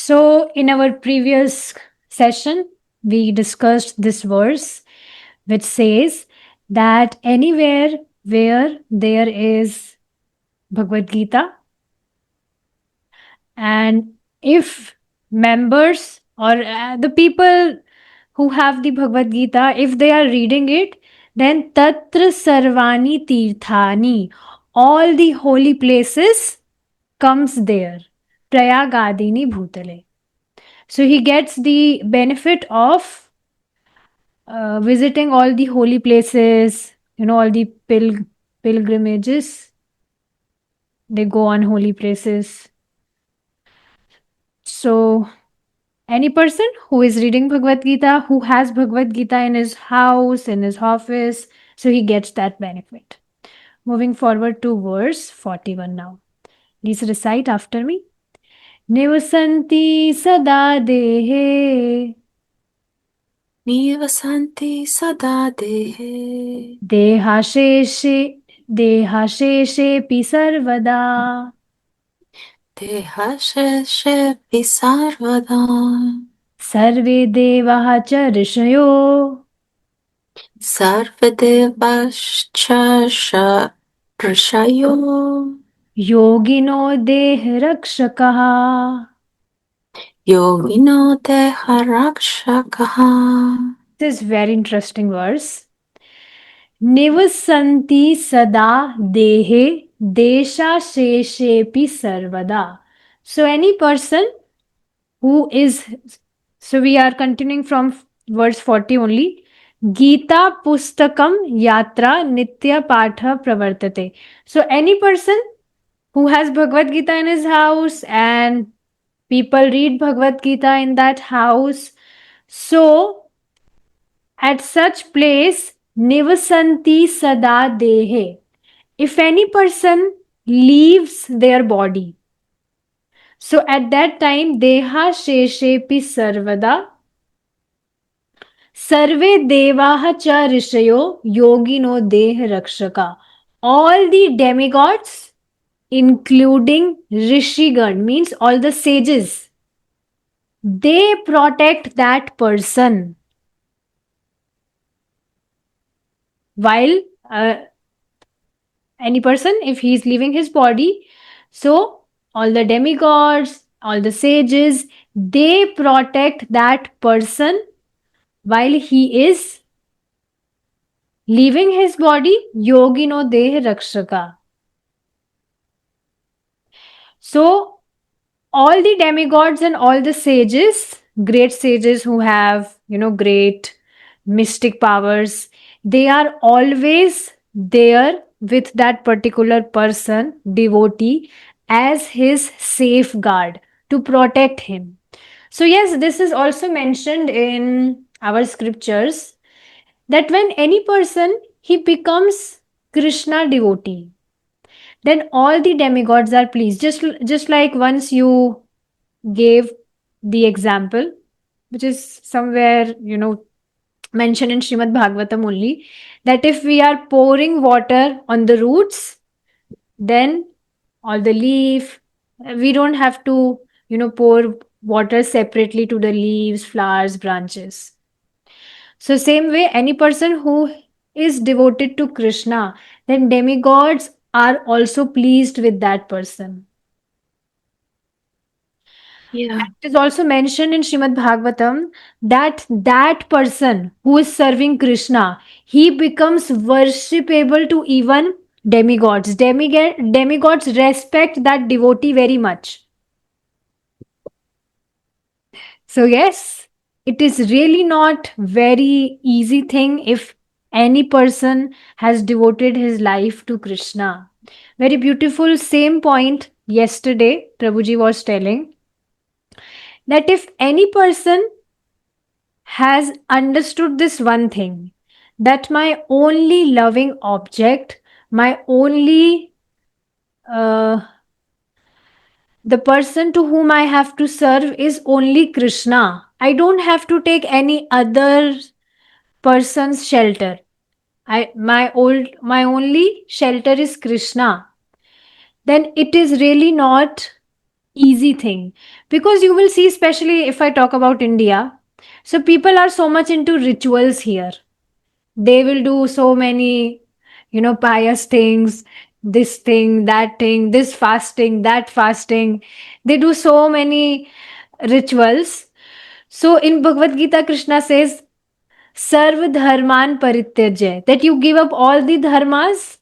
So, in our previous session, we discussed this verse which says that anywhere where there is Bhagavad Gita, and if members or the people who have the Bhagavad Gita, if they are reading it, then Tatra Sarvani Tirthani, all the holy places comes there. Prayagadini Bhutale. So he gets the benefit of visiting all the holy places, all the pilgrimages. They go on holy places. So, any person who is reading Bhagavad Gita, who has Bhagavad Gita in his house, in his office, so he gets that benefit. Moving forward to verse 41 now. Please recite after me. Nivasanti sada dehe Nivasanti sada dehe Dehasheshe Dehasheshepi sarvada dehasheshe visarvada Sarve devah cha rishyo sarvadevascha prashayo Yogino deh rakshakaha. yogino deharakshakaha. This is very interesting verse. Nivasanti sada dehe desha sheshepi sarvada. So any person who is, so we are continuing from verse 40 only. Gita pustakam yatra nitya patha pravartate. So any person who has Bhagavad Gita in his house and people read Bhagavad Gita in that house. So at such place, nivasanti sada dehe. If any person leaves their body, so at that time, deha sheshepi sarvada sarve devaha cha rishayo yogino deh rakshaka. All the demigods, including Rishigan, means all the sages, they protect that person while any person, if he is leaving his body, so all the demigods, all the sages, they protect that person while he is leaving his body. Yogino deh rakshaka. So all the demigods and all the sages, great sages who have, great mystic powers, they are always there with that particular person, devotee, as his safeguard to protect him. So, yes, this is also mentioned in our scriptures that when any person he becomes Krishna devotee, then all the demigods are pleased. Just like once you gave the example, which is somewhere, mentioned in Srimad Bhagavatam only, that if we are pouring water on the roots, then all the leaf, we don't have to, pour water separately to the leaves, flowers, branches. So, same way, any person who is devoted to Krishna, then demigods are also pleased with that person. Yeah. It is also mentioned in Srimad Bhagavatam that that person who is serving Krishna, he becomes worshipable to even demigods. Demigods respect that devotee very much. So yes, it is really not very easy thing if any person has devoted his life to Krishna. Very beautiful. Same point yesterday, Prabhuji was telling that if any person has understood this one thing, that my only loving object, my only uh, the person to whom I have to serve is only Krishna. I don't have to take any other person's shelter. My only shelter is Krishna. Then it is really not easy thing, because you will see, especially if I talk about India, so people are so much into rituals here. They will do so many, pious things, this thing, that thing, this fasting, that fasting. They do so many rituals. So in Bhagavad Gita, Krishna says, Sarv dharman parityajya, that you give up all the dharmas.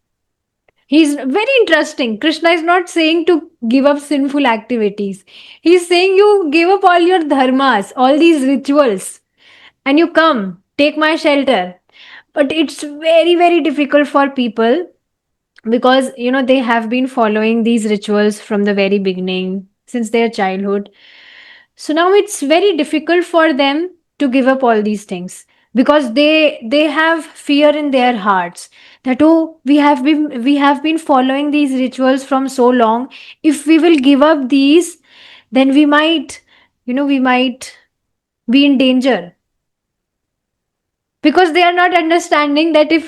He's very interesting. Krishna is not saying to give up sinful activities. He's saying you give up all your dharmas, all these rituals, and you come, take my shelter. But it's very, very difficult for people, because they have been following these rituals from the very beginning, since their childhood. So now it's very difficult for them to give up all these things, because they have fear in their hearts, that, oh, we have been following these rituals from so long. If we will give up these, then we might be in danger, because they are not understanding that if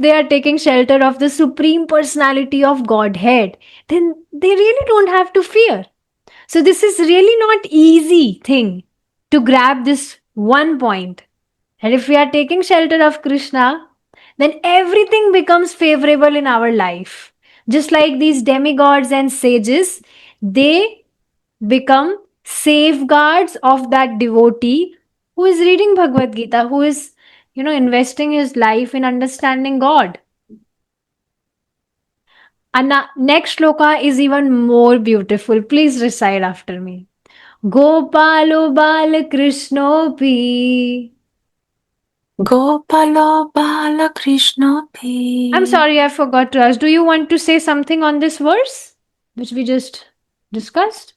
they are taking shelter of the supreme personality of Godhead, then they really don't have to fear. So this is really not easy thing to grab this one point. And if we are taking shelter of Krishna, then everything becomes favorable in our life. Just like these demigods and sages, they become safeguards of that devotee who is reading Bhagavad Gita, who is, investing his life in understanding God. And next shloka is even more beautiful. Please recite after me. Gopalo Bal Krishnopi. Gopalo I'm Balakrishnopi. sorry, I forgot to ask. Do you want to say something on this verse, which we just discussed?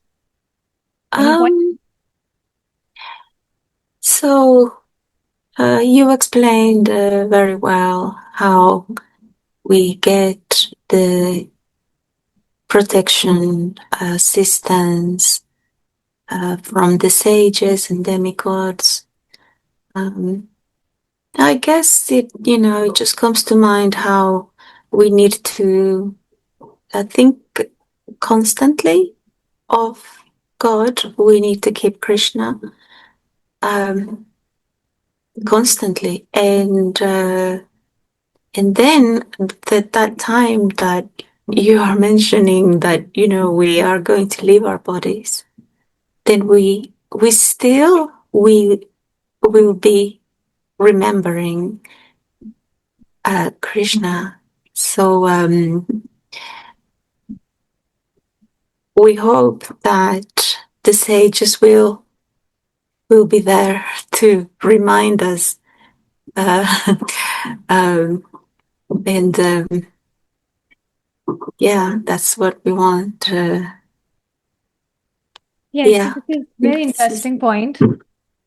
Any point? Um, so you explained very well how we get the protection, assistance from the sages and demigods. Um, I guess it just comes to mind how we need to think constantly of God. We need to keep Krishna um, constantly, and then that time that you are mentioning that we are going to leave our bodies, then we still we will be remembering Krishna. So we hope that the sages will be there to remind us, uh, um, and yeah, that's what we want. Yes, so Yeah, this is very this is interesting point.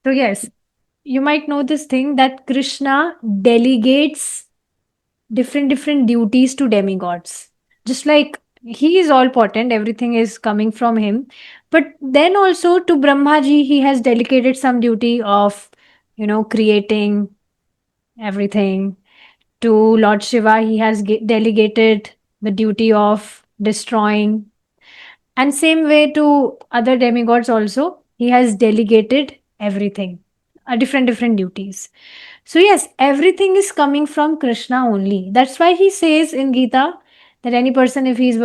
So yes, you might know this thing that Krishna delegates different duties to demigods. Just like he is all potent, everything is coming from him. But then also to Brahmaji, he has delegated some duty of, creating everything. To Lord Shiva, he has delegated the duty of destroying. And same way to other demigods also, he has delegated everything, different duties. So yes, everything is coming from Krishna only. That's why he says in Gita that any person, if he is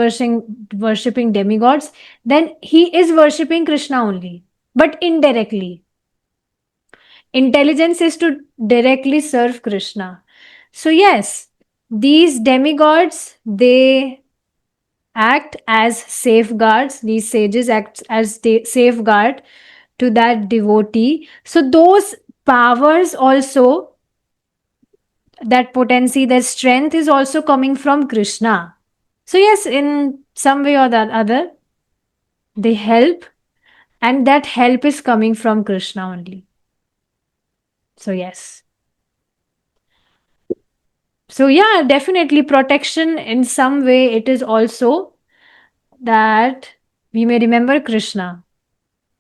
worshipping demigods, then he is worshipping Krishna only, but indirectly. Intelligence is to directly serve Krishna. So yes, these demigods, they act as safeguards. These sages act as safeguard to that devotee. So those powers also, that potency, that strength is also coming from Krishna. So yes, in some way or the other, they help, and that help is coming from Krishna only. So yes. So yeah, definitely protection in some way, it is also that we may remember Krishna.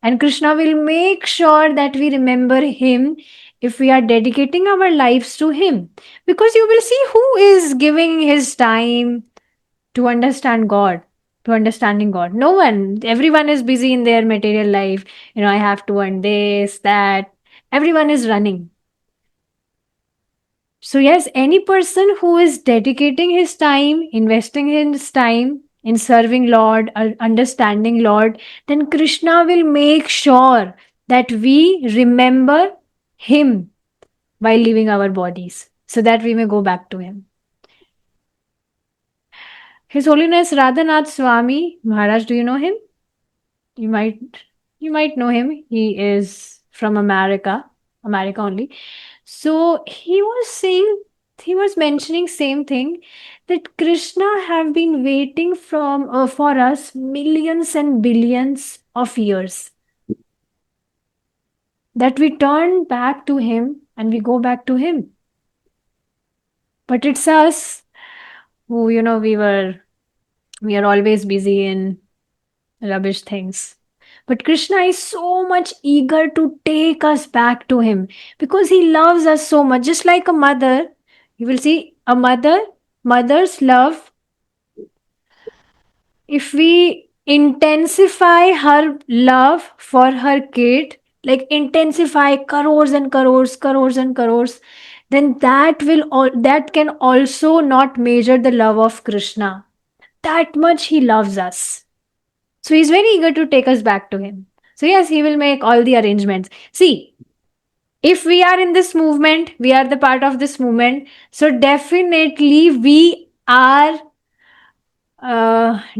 And Krishna will make sure that we remember him if we are dedicating our lives to him. Because you will see who is giving his time to understand God. to understanding God? No one. Everyone is busy in their material life. I have to earn this, that. Everyone is running. So, yes, any person who is dedicating his time, investing his time in serving Lord, understanding Lord, then Krishna will make sure that we remember him while leaving our bodies so that we may go back to him. His Holiness Radhanath Swami Maharaj, do you know him? You might you might know him. He is from America only. So he was mentioning same thing, that Krishna have been waiting for us millions and billions of years, that we turn back to him and we go back to him. But it's us who, we are always busy in rubbish things. But Krishna is so much eager to take us back to him because he loves us so much. Just like a mother, you will see a mother's love, if we intensify her love for her kid, like intensify crores and crores, crores and crores, then that can also not measure the love of Krishna. That much he loves us. So he's very eager to take us back to him. So, yes, he will make all the arrangements. See, if we are in this movement, we are the part of this movement. So, definitely we are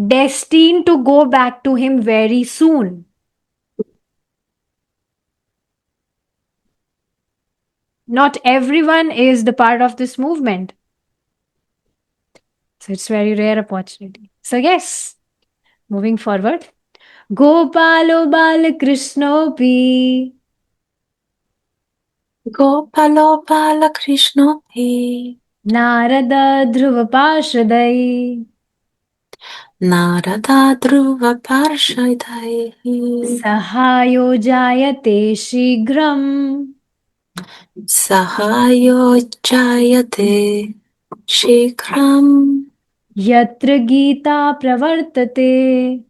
destined to go back to him very soon. Not everyone is the part of this movement. So, it's very rare opportunity. So, yes, moving forward. Gopalo Bal Krishnopi Gopalo Balakrishnopi Narada Dhruva Parshadai Narada Dhruva Parshadai Sahayo Jayate Shigram Sahayo Jayate Shikram Yatra Gita Pravartate.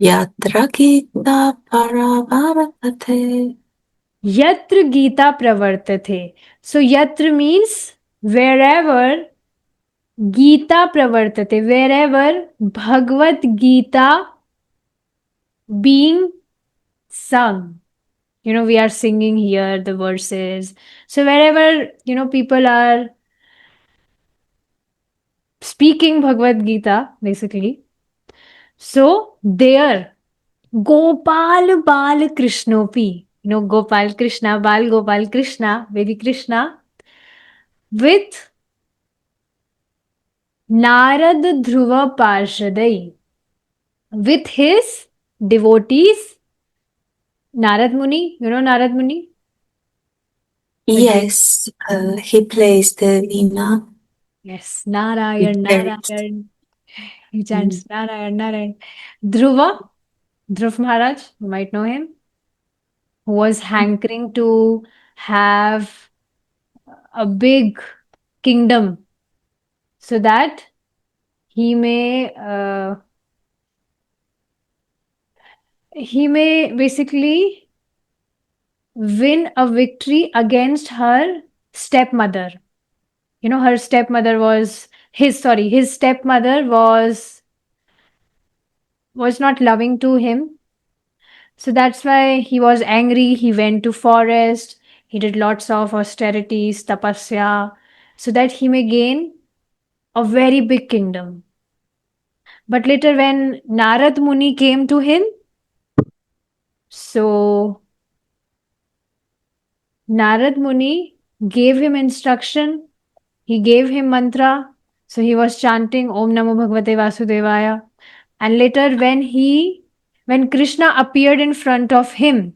Yatra Gita Paravartate Yatra Gita Pravartate. So Yatra means wherever Gita Pravartate, wherever Bhagavad Gita being sung. We are singing here the verses. So wherever, people are speaking Bhagavad Gita, basically. So there, Gopal Bal Krishnopi, Gopal Krishna, Bal Gopal Krishna, baby Krishna, with Narad Dhruva Parshadai, with his devotees, Narad Muni, Narad Muni? Yes, he plays the veena. Yes, He Narayan, carries. Narayan. He chants Narayan, Narayan. Dhruva, Dhruv Maharaj, you might know him, who was hankering to have a big kingdom so that he may basically win a victory against her stepmother. Her stepmother was his stepmother was not loving to him. So that's why he was angry. He went to forest. He did lots of austerities, tapasya, so that he may gain a very big kingdom. But later, when Narad Muni came to him, so Narad Muni gave him instruction, he gave him mantra. So he was chanting Om Namo Bhagavate Vasudevaya. And later, when Krishna appeared in front of him,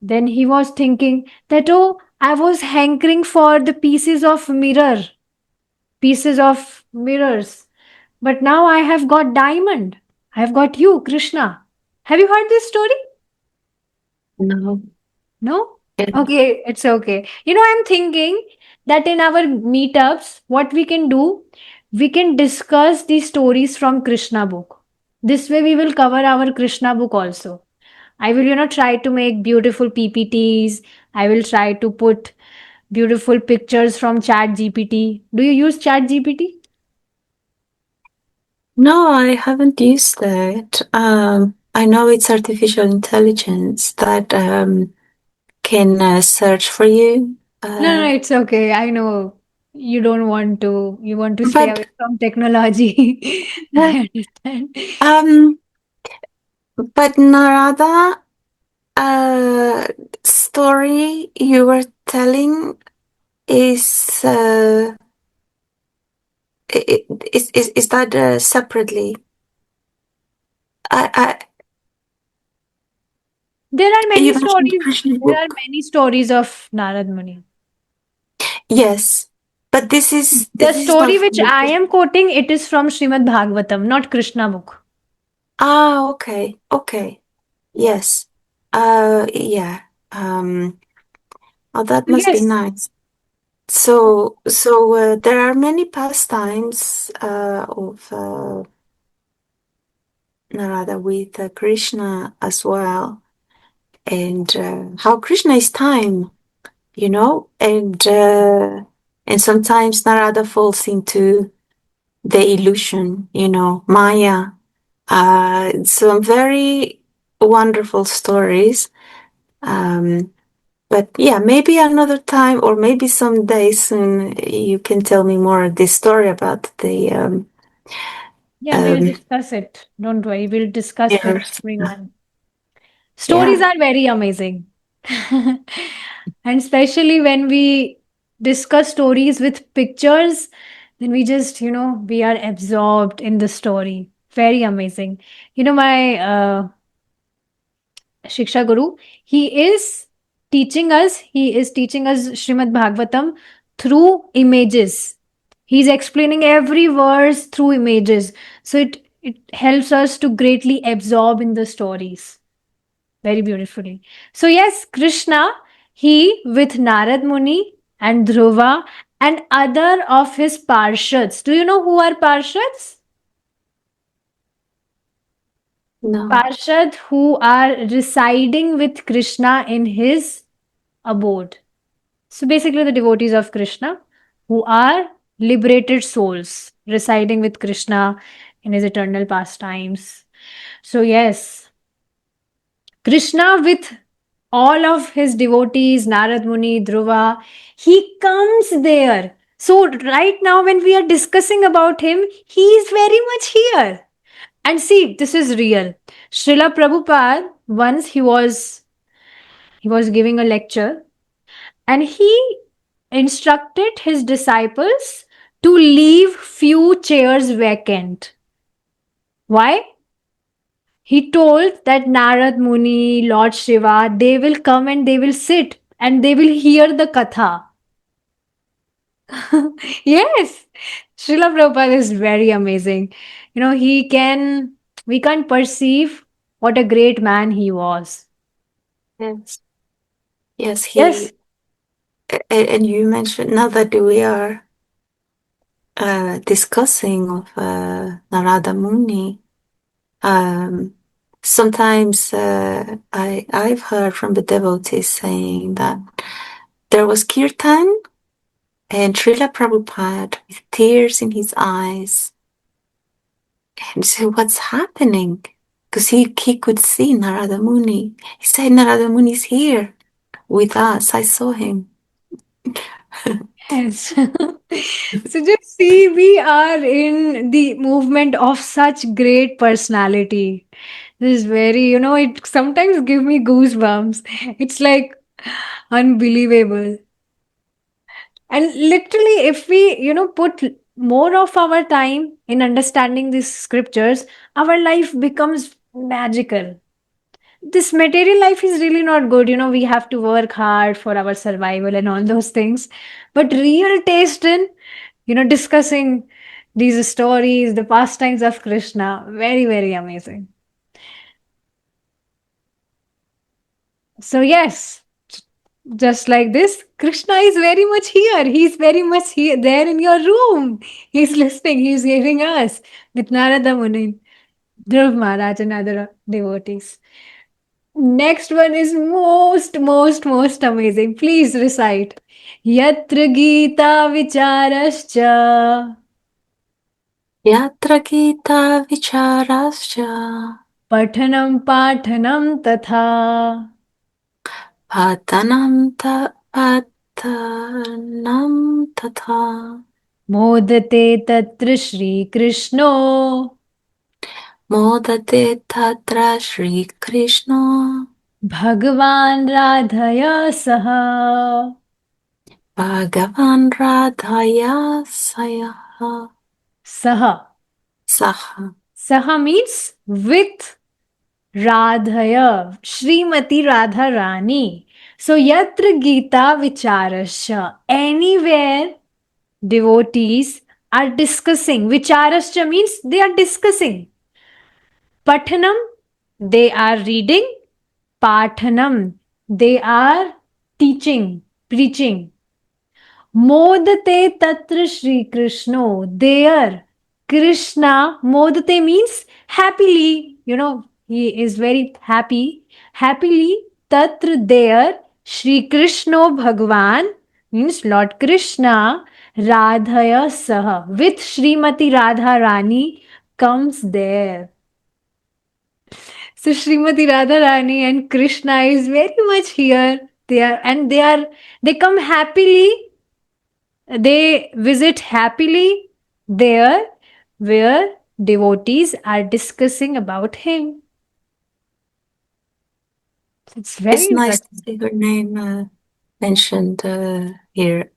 then he was thinking that, oh, I was hankering for the pieces of mirrors. But now I have got diamond. I have got you, Krishna. Have you heard this story? No. No? Yeah. Okay, it's okay. I'm thinking that in our meetups, what we can do, we can discuss the stories from Krishna book. This way we will cover our Krishna book also. I will, try to make beautiful PPTs. I will try to put beautiful pictures from Chat GPT. Do you use Chat GPT? No, I haven't used that. I know it's artificial intelligence that can search for you. No, no, Uh, it's okay. I know you don't want to, you want to stay away but from technology. uh, I understand. um, but Narada, uh, story you were telling is is that separately? I There are many you mentioned stories. Krishna There are book. many stories of Narad Muni. Yes, but The this is story not from which the I Krishna. am quoting, it is from Srimad Bhagavatam, not Krishna book. Ah, okay, okay. Yes. Yeah. Um, oh, that must be Yes. nice. So there are many pastimes of Narada with Krishna as well, and how Krishna is time, and sometimes Narada falls into the illusion, Maya. Some very wonderful stories. Um, But yeah, maybe another time, or maybe someday soon, you can tell me more of this story about the Yeah, we'll um, discuss it. Don't worry, we'll discuss with mirrors. everyone. Stories Yeah, are very amazing. And especially when we discuss stories with pictures, then we just, we are absorbed in the story. Very amazing. My Shiksha Guru, he is teaching us Srimad Bhagavatam through images. He's explaining every verse through images. So it helps us to greatly absorb in the stories very beautifully. So, yes, Krishna, he with Narad Muni and Dhruva and other of his Parshads. Do you know who are Parshads? no, Parshad who are residing with Krishna in his abode. So, basically, the devotees of Krishna who are liberated souls residing with Krishna in his eternal pastimes. So, yes, Krishna with all of his devotees, Narad Muni, Dhruva, he comes there. So, right now, when we are discussing about him, he is very much here. And see, this is real. Srila Prabhupada, once he was giving a lecture and he instructed his disciples to leave few chairs vacant. Why? He told that Narad Muni, Lord Shiva, they will come and they will sit and they will hear the katha. Yes, Srila Prabhupada is very amazing. We can't perceive what a great man he was. yes, yes. Yes, And you mentioned now that we are discussing of Narada Muni. Um, Sometimes I've heard from the devotees saying that there was kirtan and Srila Prabhupada with tears in his eyes. And so what's happening? Because he could see Narada Muni. He said, Narada Muni's here with us. I saw him. yes. So just see, we are in the movement of such great personality. This is very, it sometimes give me goosebumps. It's like unbelievable. And literally, if we, put more of our time in understanding these scriptures, our life becomes magical. This material life is really not good. We have to work hard for our survival and all those things. But real taste in, discussing these stories, the pastimes of Krishna, very, very amazing. So, yes. Just like this, Krishna is very much here. He's very much here, there in your room. He's listening. He's hearing us with Narada Muni, Dhruv Maharaj, and other devotees. Next one is most amazing. Please recite. Yatra Gita Vicharascha Yatra Gita Vicharascha Pathanam Pathanam Tatha Patanam Tatha Modate Tatra Shri Krishno Modate Tatra Shri Krishna Bhagavan Radhaya Saha. Bhagavan Radhaya Sayaha Saha. Saha. Saha means with Radhaya, Srimati Radha Rani. So, Yatra Gita Vicharascha. Anywhere devotees are discussing. Vicharascha means they are discussing. Pathanam, they are reading. Pathanam, they are teaching, preaching. Modate Tatra Shri Krishna. There, Krishna, Modate means happily. He is very happy. Happily, Tatra there, Shri Krishna Bhagwan means Lord Krishna, Radhaya Saha. With Srimati Radha Rani comes there. So Srimati Radharani and Krishna is very much here. They come happily. They visit happily there where devotees are discussing about him. It's very It's nice to interesting. see her name mentioned here.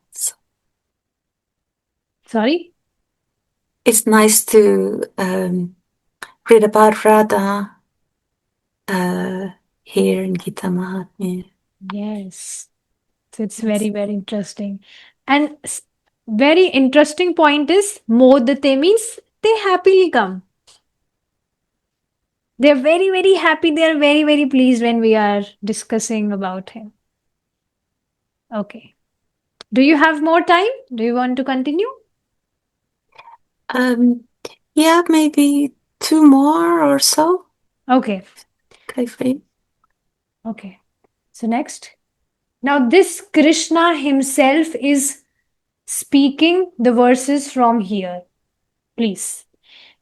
Sorry? It's nice to read about Radha here in Gita Mahatmya. Yes. So it's Yes. very interesting. And very interesting point is Modate means they happily come. They're very happy. They're very pleased when we are discussing about him. Okay. Do you have more time? Do you want to continue? Yeah, maybe two more or so. Okay. Okay, for you. Okay. So next. Now this Krishna himself is speaking the verses from here. Please.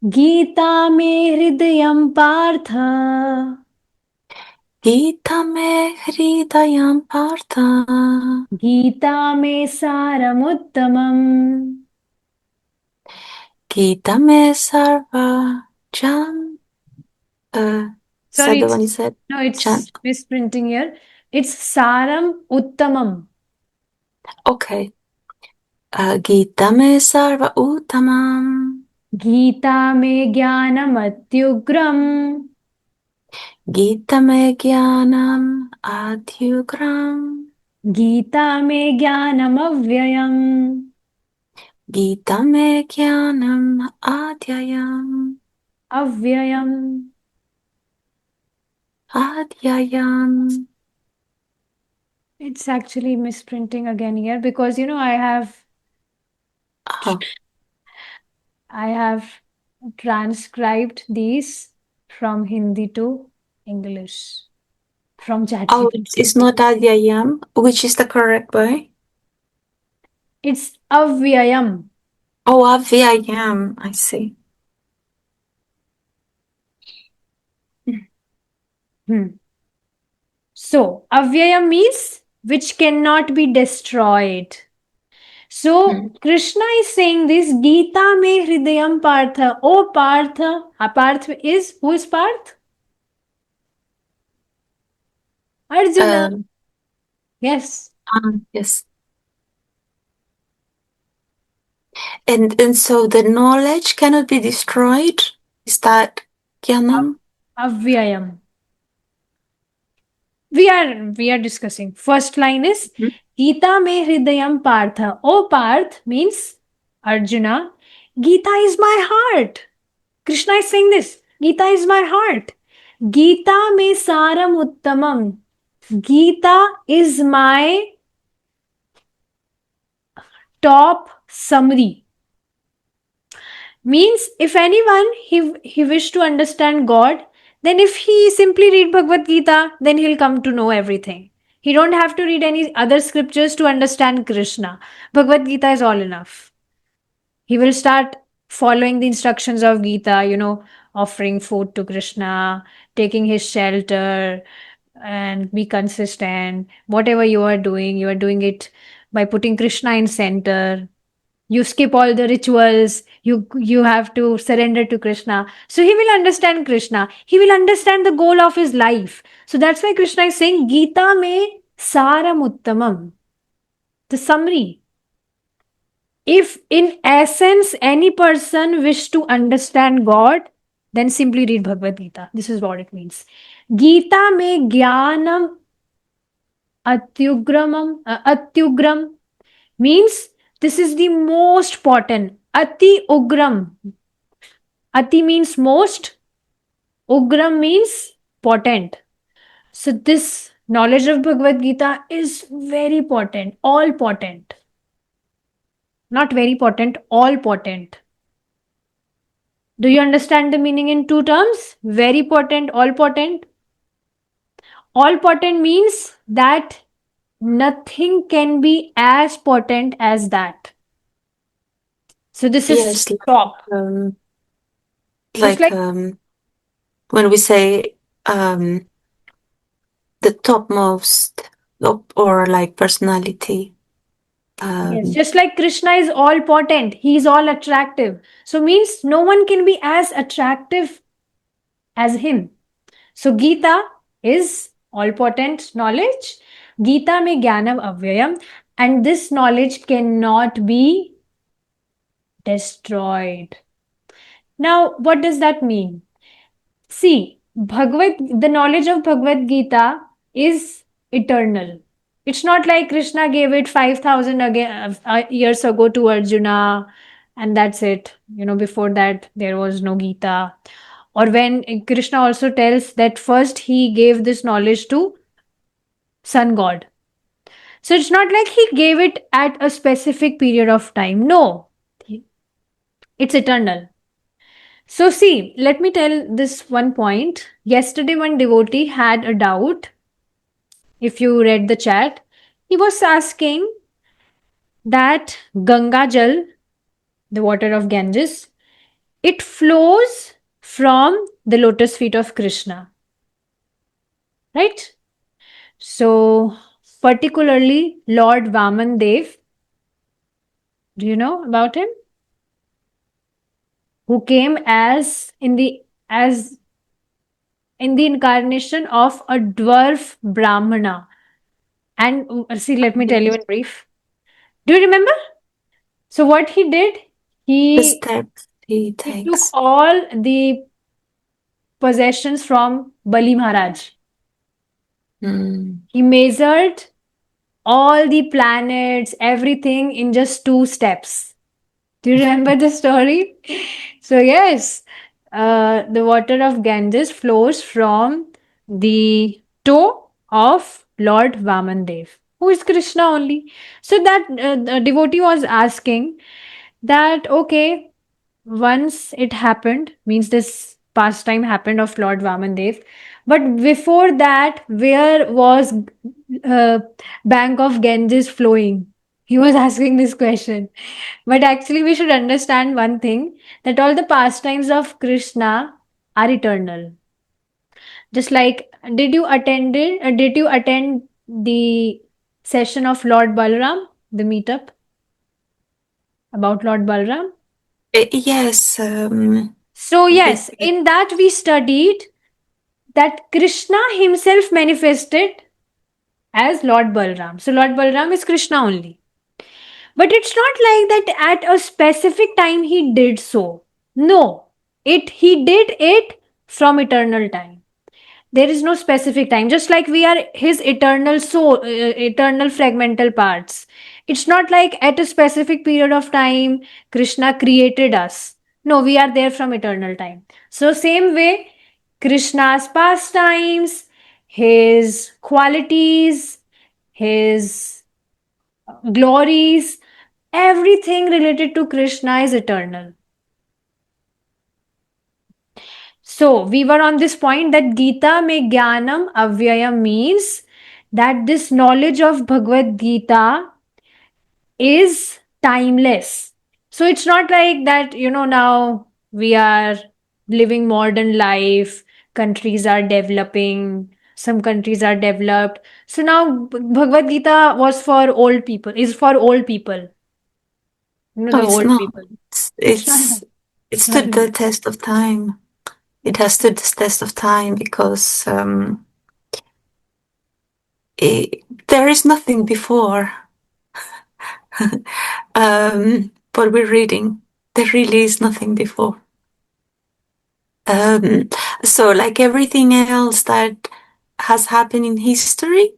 Gita me hridayam partha. Gita me hridayam partha. Gita me saramuttamam. Gita me sarva jam. Is that Sorry, the one you it's said? no, Jan. it's misprinting here. It's Saram Uttamam. Okay. Gita me sarva uttamam. Gita me jnanam atyugram. Gita me jnanam adhyugram. Gita me jnanam avyayam. Gita me jnanam adhyayam. Avyayam. Adhyayam. It's actually misprinting again here because Oh, I have transcribed these from Hindi to English from oh, ChatGPT. it's not adhyayam, which is the correct way. It's avyayam. Oh, avyayam. I see. Hmm. So avyayam means which cannot be destroyed. So Mm. Krishna is saying this Gita me hridayam partha. Oh Partha. Partha is who is Partha? Arjuna. Um, Yes. yes. And so the knowledge cannot be destroyed. Is that Gyanam? Avyayam. We are discussing. First line is Mhm. Gita me hridayam partha. Oh Parth means Arjuna. Gita is my heart. Krishna is saying this. Gita is my heart. Gita me saram uttamam. Gita is my top summary. Means if anyone he wish to understand God, then if he simply read Bhagavad Gita, then he'll come to know everything. He don't have to read any other scriptures to understand Krishna. Bhagavad Gita is all enough. He will start following the instructions of Gita, offering food to Krishna, taking his shelter, and be consistent. Whatever you are doing it by putting Krishna in center. You skip all the rituals. You have to surrender to Krishna, so he will understand Krishna. He will understand the goal of his life. So that's why Krishna is saying Gita mein saram uttamam, the summary. If in essence any person wish to understand God, then simply read Bhagavad Gita. This is what it means. Gita mein jnanam atyugram means this is the most potent. Ati ugram. Ati means most, ugram means potent. So this knowledge of Bhagavad Gita is very potent, all potent. Not very potent, all potent. Do you understand the meaning in two terms? Very potent, all potent. All potent means that nothing can be as potent as that. So this is Yes, top. um, Just like like when we say the topmost or like personality. yes, Um, just like Krishna is all potent, he is all attractive. So means no one can be as attractive as him. So Gita is all potent knowledge. Gita mein jnanam avyayam, and this knowledge cannot be destroyed. Now, what does that mean? See, the knowledge of Bhagavad Gita is eternal. It's not like Krishna gave it 5,000 years ago to Arjuna, and that's it. Before that, there was no Gita. Or when Krishna also tells that first he gave this knowledge to Sun God. So it's not like he gave it at a specific period of time. No, it's eternal. So, see, let me tell this one point. Yesterday, one devotee had a doubt. If you read the chat, he was asking that Ganga Jal, the water of Ganges, it flows from the lotus feet of Krishna, right? So, particularly Lord Vaman Dev, do you know about him? Who came as in the incarnation of a dwarf Brahmana. And see, let me tell you in brief. Do you remember? So what he did, the he steps he he took takes. all the possessions from Bali Maharaj. Mm. He measured all the planets, everything in just 2 steps. Do you remember the story? So yes, the water of Ganges flows from the toe of Lord Vamandev, who is Krishna only. So that the devotee was asking that, okay, once it happened, means this pastime happened of Lord Vamandev, but before that, where was uh, bank of Ganges flowing? He was asking this question. But actually, we should understand one thing, that all the pastimes of Krishna are eternal. Just like, did you attend the session of Lord Balram, the meetup about Lord Balram? Yes, So, we yes, in that we studied that Krishna himself manifested as Lord Balram. So, Lord Balram is Krishna only. But it's not like that at a specific time he did so. No, he did it from eternal time. There is no specific time. Just like we are his eternal soul, eternal fragmental parts. It's not like at a specific period of time Krishna created us. No, we are there from eternal time. So same way, Krishna's pastimes, his qualities, his glories, everything related to Krishna is eternal. So we were on this point that Gita me Jnanam Avyayam means that this knowledge of Bhagavad Gita is timeless. So it's not like that, now we are living modern life, countries are developing, some countries are developed. So now Bhagavad Gita was for old people, is for old people, No, the it's old not. people. It's It's not it's that. it It's not stood like the that. test of time. It has stood the test of time because there is nothing before what we're reading. There really is nothing before. Um, so, like everything else that has happened in history,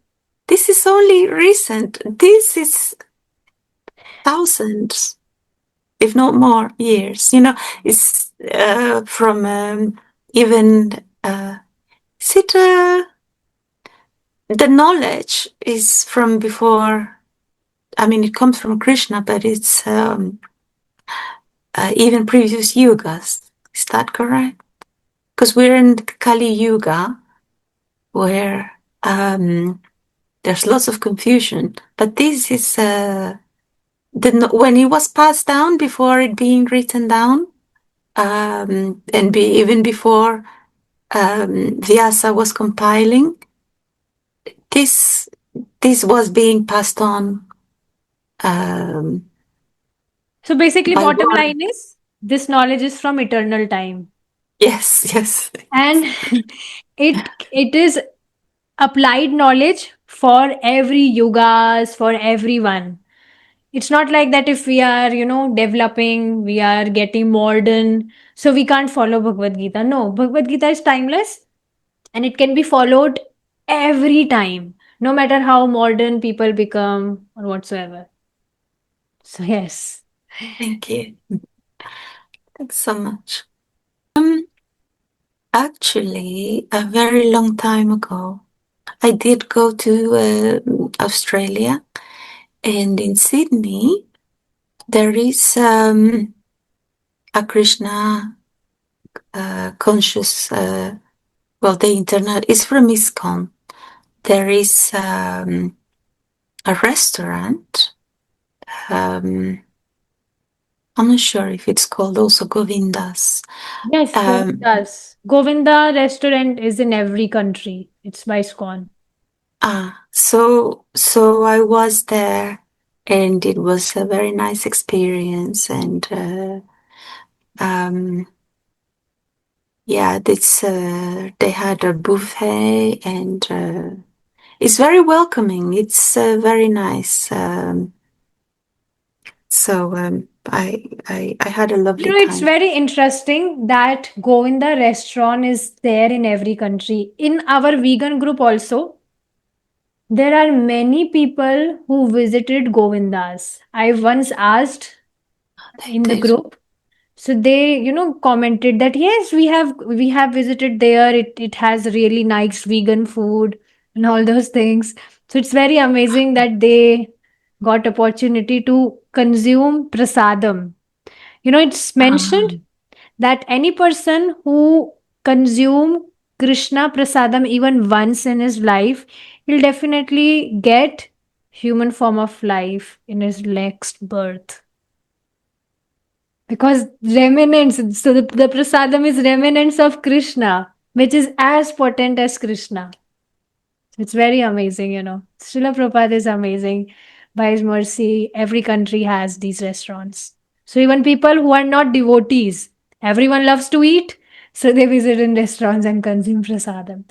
this is only recent. This is thousands, if not more, years. It's from even. Is it the knowledge is from before? I mean, it comes from Krishna, but it's even previous yugas. Is that correct? Because we're in Kali Yuga, where there's lots of confusion. But this is when it was passed down before it being written down, and even before Vyasa was compiling, this this was being passed on um, So basically, by bottom word. line is this knowledge is from eternal time. Yes, yes. And it is applied knowledge for every yugas, for everyone. It's not like that if we are, developing, we are getting modern, so we can't follow Bhagavad Gita. No, Bhagavad Gita is timeless and it can be followed every time, no matter how modern people become or whatsoever. So, yes. Thank you. Thanks so much. Um, Actually, a very long time ago, I did go to Australia, and in Sydney, there is a Krishna conscious. Well, the internet is from ISKCON. There is a restaurant. Um, I'm not sure if it's called also Govinda's. Yes, Um, Govinda's. Govinda restaurant is in every country. It's by SCON. so I was there, and it was a very nice experience, and um, yeah, this they had a buffet, and it's very welcoming. It's very nice. So I had a lovely It's time. very interesting that Govinda restaurant is there in every country. In our vegan group also, there are many people who visited Govinda's. I once asked They in the did. group. So they, commented that yes, we have visited there. It has really nice vegan food and all those things. So it's very amazing that they got opportunity to consume prasadam. It's mentioned Um, that any person who consume Krishna prasadam even once in his life, he'll definitely get human form of life in his next birth. Because remnants, so the prasadam is remnants of Krishna, which is as potent as Krishna. It's very amazing. Srila Prabhupada is amazing. By his mercy, every country has these restaurants. So even people who are not devotees, everyone loves to eat, so they visit in restaurants and consume prasadam.